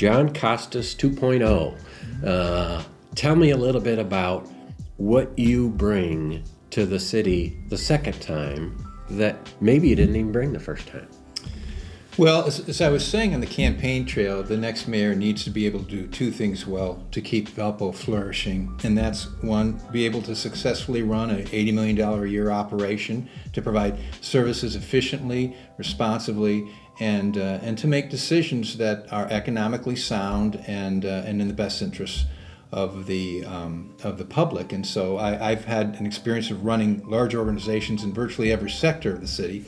Jon Costas 2.0. Tell me a little bit about what you bring to the city the second time that maybe you didn't even bring the first time. Well, as I was saying on the campaign trail, the next mayor needs to be able to do two things well to keep Valpo flourishing. And that's one, be able to successfully run an $80 million a year operation to provide services efficiently, responsibly, and to make decisions that are economically sound and in the best interests of the public. And so I've had an experience of running large organizations in virtually every sector of the city.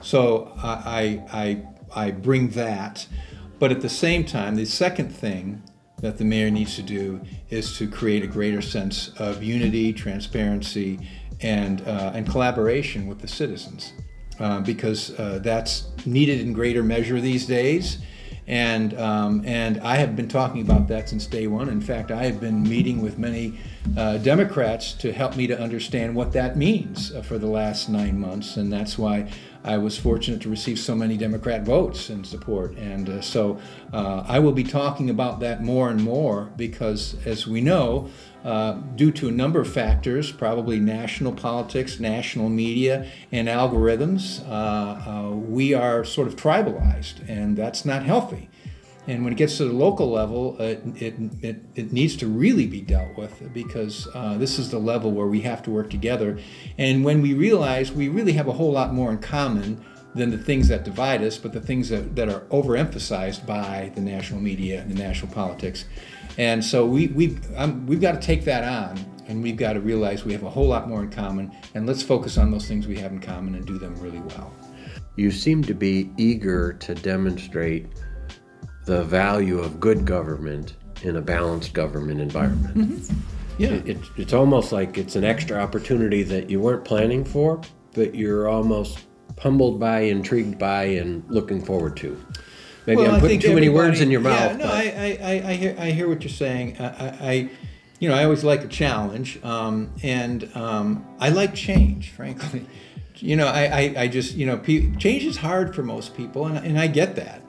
So I bring that, but at the same time, the second thing that the mayor needs to do is to create a greater sense of unity, transparency, and collaboration with the citizens, because that's needed in greater measure these days. And I have been talking about that since day one. In fact, I have been meeting with many Democrats to help me to understand what that means for the last 9 months, and that's why I was fortunate to receive so many Democrat votes and support. And so I will be talking about that more and more because, as we know, due to a number of factors, probably national politics, national media, and algorithms, we are sort of tribalized, and that's not healthy. And when it gets to the local level, it needs to really be dealt with because this is the level where we have to work together. And when we realize we really have a whole lot more in common than the things that divide us, but the things that are overemphasized by the national media and the national politics. And so we've got to take that on, and we've got to realize we have a whole lot more in common, and let's focus on those things we have in common and do them really well. You seem to be eager to demonstrate the value of good government in a balanced government environment. Mm-hmm. Yeah. It's almost like it's an extra opportunity that you weren't planning for, but you're almost humbled by, intrigued by, and looking forward to. Maybe I'm putting too many words in your mouth. Yeah, no, I hear what you're saying. I always like a challenge, and I like change, frankly. Change is hard for most people, and I get that.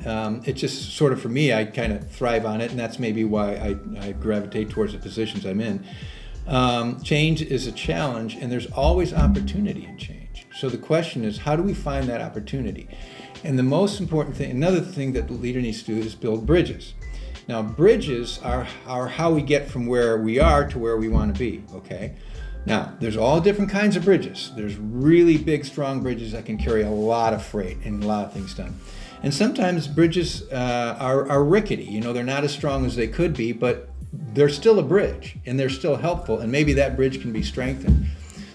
It's just sort of, for me, I kind of thrive on it, and that's maybe why I gravitate towards the positions I'm in. Change is a challenge, and there's always opportunity in change. So the question is, how do we find that opportunity? And the most important thing, another thing that the leader needs to do is build bridges. Now, bridges are how we get from where we are to where we want to be, okay? Now, there's all different kinds of bridges. There's really big, strong bridges that can carry a lot of freight and a lot of things done. And sometimes bridges are rickety. They're not as strong as they could be, but they're still a bridge, and they're still helpful, and maybe that bridge can be strengthened.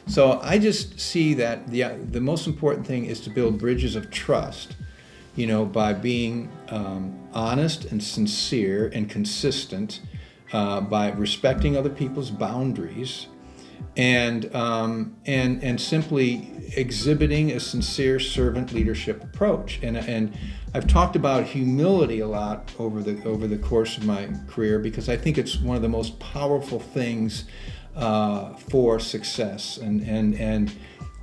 So I just see that the most important thing is to build bridges of trust, by being honest and sincere and consistent, by respecting other people's boundaries, and simply exhibiting a sincere servant leadership approach. And I've talked about humility a lot over the course of my career because I think it's one of the most powerful things for success. And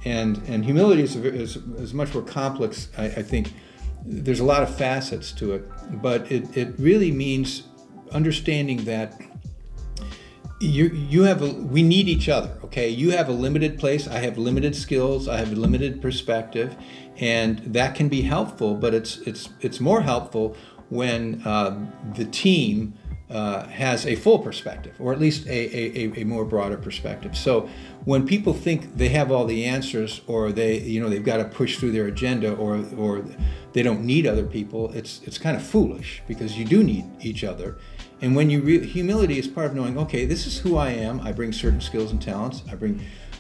humility is much more complex. I think there's a lot of facets to it, but it really means understanding that we need each other, okay? You have a limited place, I have limited skills, I have a limited perspective, and that can be helpful, but it's more helpful when the team has a full perspective, or at least a more broader perspective. So when people think they have all the answers, or they've got to push through their agenda, or they don't need other people, it's kind of foolish, because you do need each other. And when humility is part of knowing, okay, this is who I am. I bring certain skills and talents.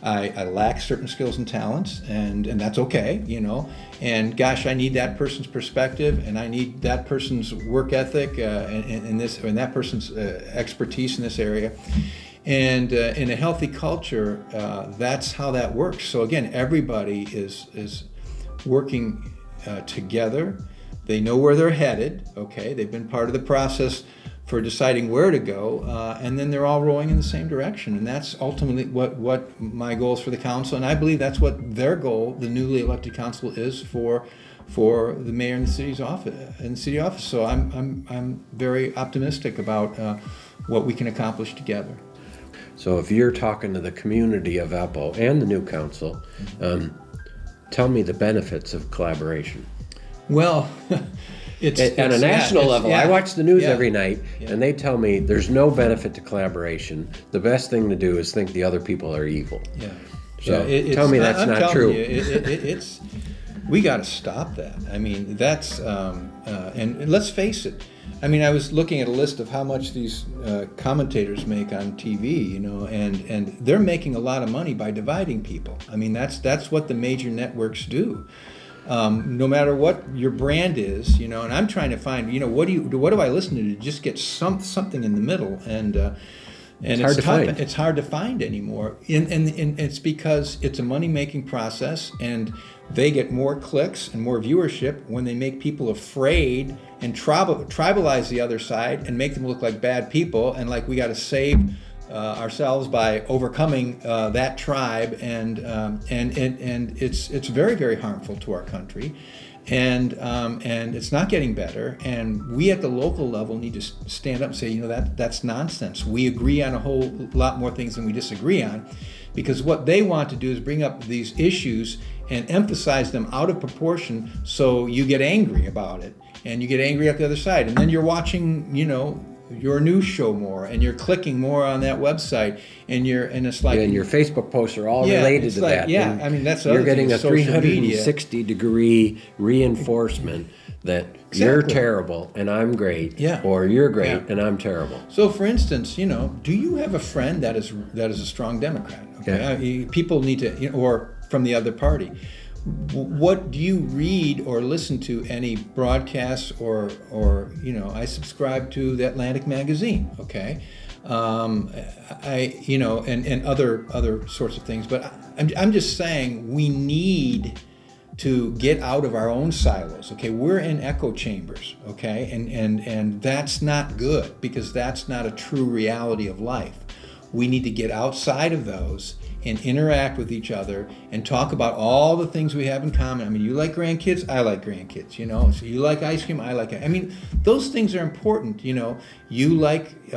I lack certain skills and talents, and that's okay, And gosh, I need that person's perspective, and I need that person's work ethic, and that person's expertise in this area. And in a healthy culture, that's how that works. So again, everybody is working together. They know where they're headed. Okay, they've been part of the process for deciding where to go, and then they're all rowing in the same direction. And that's ultimately what my goal is for the council, and I believe that's what their goal, the newly elected council, is for for the mayor and the city's office. So I'm very optimistic about what we can accomplish together. So if you're talking to the community of Valpo and the new council, tell me the benefits of collaboration. Well, it's at a national level. I watch the news every night, Yeah. and they tell me there's no benefit to collaboration. The best thing to do is think the other people are evil. Yeah. So tell me that's not true. It's we got to stop that. I mean, that's and let's face it. I mean, I was looking at a list of how much these commentators make on TV, and they're making a lot of money by dividing people. I mean, that's what the major networks do. No matter what your brand is, and I'm trying to find, what do I listen to just get something in the middle, and it's hard to find. It's hard to find anymore, and it's because it's a money-making process, and they get more clicks and more viewership when they make people afraid and tribalize the other side and make them look like bad people, and like we got to save ourselves by overcoming that tribe, and it's very, very harmful to our country, and it's not getting better. And we at the local level need to stand up and say, that's nonsense. We agree on a whole lot more things than we disagree on, because what they want to do is bring up these issues and emphasize them out of proportion, so you get angry about it, and you get angry at the other side, and then you're watching, your news show more, and you're clicking more on that website, and it's like, and your Facebook posts are all related to that. Yeah, and I mean, that's you're getting a social media. 360-degree reinforcement that you're terrible and I'm great, or you're great and I'm terrible. So, for instance, do you have a friend that is a strong Democrat? Okay, people need to, or from the other party. What do you read or listen to any broadcasts or I subscribe to the Atlantic magazine, okay? And other sorts of things. But I'm just saying we need to get out of our own silos, okay? We're in echo chambers, okay? And that's not good, because that's not a true reality of life. We need to get outside of those and interact with each other and talk about all the things we have in common. I mean, you like grandkids, I like grandkids, so you like ice cream, I like it. I mean, those things are important, You like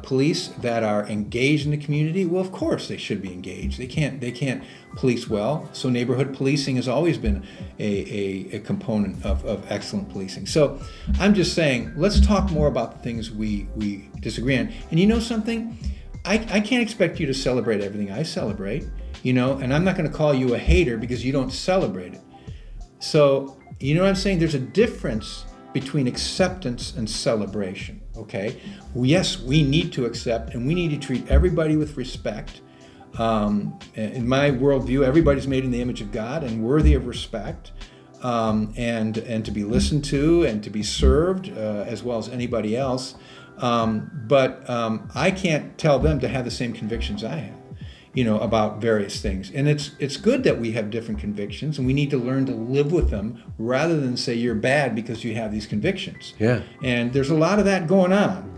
police that are engaged in the community. Well, of course they should be engaged. They can't police well. So neighborhood policing has always been a component of excellent policing. So I'm just saying, let's talk more about the things we disagree on. And something? I can't expect you to celebrate everything I celebrate, and I'm not going to call you a hater because you don't celebrate it. So, what I'm saying? There's a difference between acceptance and celebration, okay? Yes, we need to accept, and we need to treat everybody with respect. In my worldview, everybody's made in the image of God and worthy of respect, and to be listened to and to be served as well as anybody else. But I can't tell them to have the same convictions I have, about various things. And it's good that we have different convictions, and we need to learn to live with them rather than say you're bad because you have these convictions. Yeah. And there's a lot of that going on.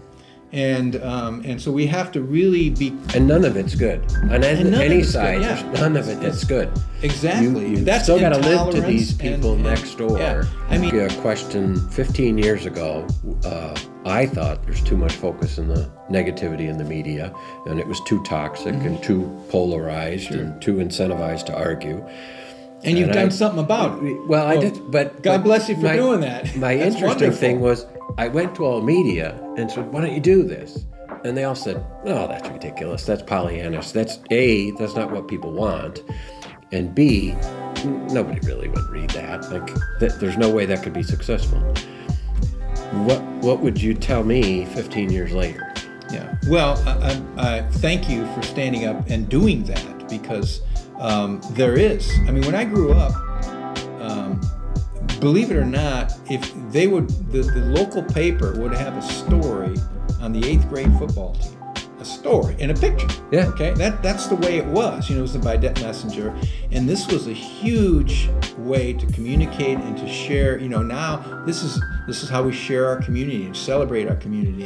And so we have to really be... And none of it's good. On any side, there's none of it that's good. Exactly. You That's still got to live to these people next door. Yeah. I mean, a question 15 years ago, I thought there's too much focus on the negativity in the media, and it was too toxic and too polarized and too incentivized to argue. And you've done something about it. Well, I did, but God bless you for doing that. My That's interesting wonderful. thing was I went to all media and said, "Why don't you do this?" And they all said, "Oh, that's ridiculous. That's Pollyannish. That's A, that's not what people want, and B, nobody really would read that. Like, there's no way that could be successful." What would you tell me 15 years later? Yeah. Well, I thank you for standing up and doing that, because there is. I mean, when I grew up, believe it or not, if they would, the local paper would have a story on the 8th grade football team, a story and a picture. Yeah. Okay. That's the way it was. It was by Debt Messenger, and this was a huge way to communicate and to share. Now this is how we share our community and celebrate our community.